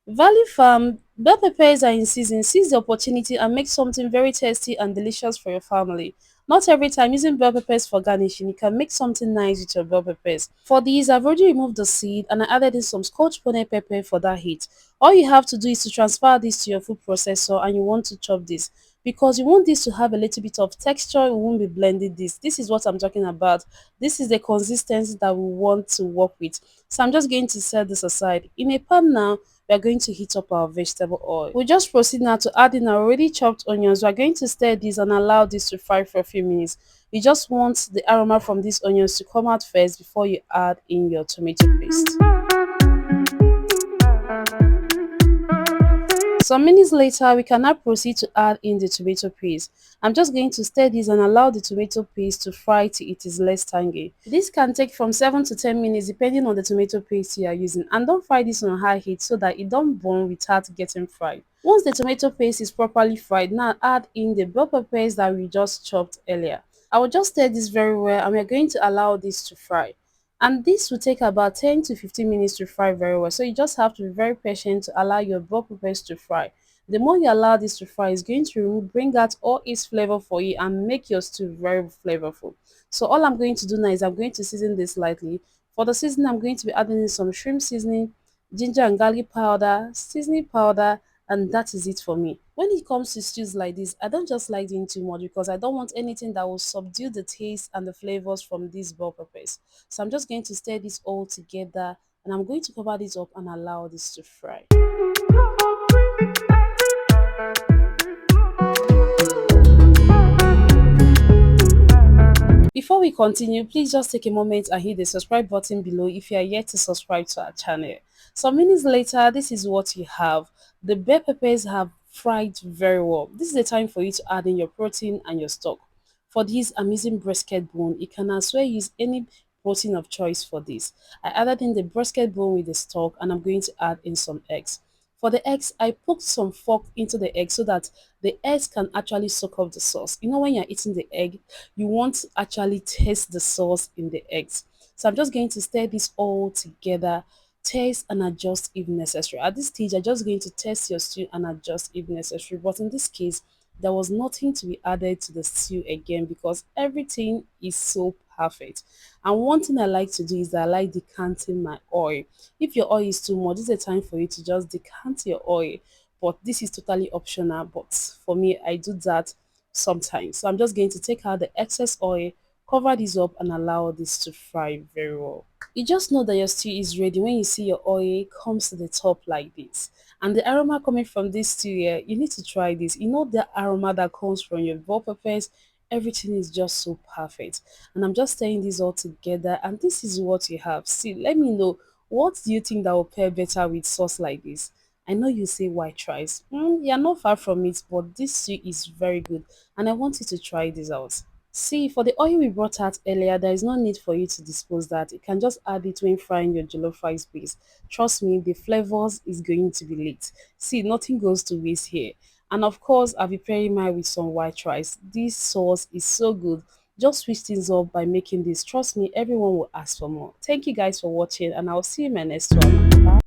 Valley Farm bell peppers are in season. Seize the opportunity and make something very tasty and delicious for your family. Not every time using bell peppers for garnishing, you can make something nice with your bell peppers. For these, I've already removed the seed and I added in some scotch bonnet pepper for that heat. All you have to do is to transfer this to your food processor and you want to chop this because you want this to have a little bit of texture. We won't be blending this. This is what I'm talking about. This is the consistency that we want to work with. So I'm just going to set this aside. In a pan now, we are going to heat up our vegetable oil. We'll just proceed now to add in our already chopped onions. We are going to stir this and allow this to fry for a few minutes. You just want the aroma from these onions to come out first before you add in your tomato paste. Some minutes later, we can now proceed to add in the tomato paste. I'm just going to stir this and allow the tomato paste to fry till it is less tangy. This can take from 7 to 10 minutes depending on the tomato paste you are using. And don't fry this on high heat so that it don't burn without getting fried. Once the tomato paste is properly fried, now add in the bell peppers that we just chopped earlier. I will just stir this very well and we're going to allow this to fry. And this will take about 10 to 15 minutes to fry very well. So you just have to be very patient to allow your bell peppers to fry. The more you allow this to fry, it's going to bring out all its flavor for you and make your stew very flavorful. So all I'm going to do now is I'm going to season this lightly. For the seasoning, I'm going to be adding in some shrimp seasoning, ginger and garlic powder, seasoning powder, and that is it for me. When it comes to stews like this, I don't just like doing too much because I don't want anything that will subdue the taste and the flavors from these bell peppers. So I'm just going to stir this all together and I'm going to cover this up and allow this to fry. Before we continue, please just take a moment and hit the subscribe button below if you are yet to subscribe to our channel. Some minutes later, this is what you have. The bell peppers have fried very well. This is the time for you to add in your protein and your stock. For this, I'm using brisket bone. You can as well use any protein of choice for this. I added in the brisket bone with the stock and I'm going to add in some eggs. For the eggs, I poked some fork into the egg so that the eggs can actually soak up the sauce. You know, when you're eating the egg, you want to actually taste the sauce in the eggs. So I'm just going to stir this all together, taste and adjust if necessary. At this stage, I'm just going to taste your stew and adjust if necessary. But in this case, there was nothing to be added to the stew again because everything is so perfect. And one thing I like to do is that I like decanting my oil. If your oil is too much, this is a time for you to just decant your oil. But this is totally optional. But for me, I do that sometimes. So I'm just going to take out the excess oil, cover this up and allow this to fry very well. You just know that your stew is ready when you see your oil comes to the top like this. And the aroma coming from this stew here, you need to try this. You know the aroma that comes from your bell peppers, everything is just so perfect. And I'm just stirring this all together and this is what you have. See, let me know, what do you think that will pair better with sauce like this? I know you say white rice. You're not far from it, but this stew is very good and I want you to try this out. See, for the oil we brought out earlier, there is no need for you to dispose that. You can just add it when frying your jollof rice base. Trust me, the flavors is going to be lit. See, nothing goes to waste here. And of course, I'll be pairing mine with some white rice. This sauce is so good. Just switch things up by making this. Trust me, everyone will ask for more. Thank you guys for watching and I'll see you in my next one. Bye.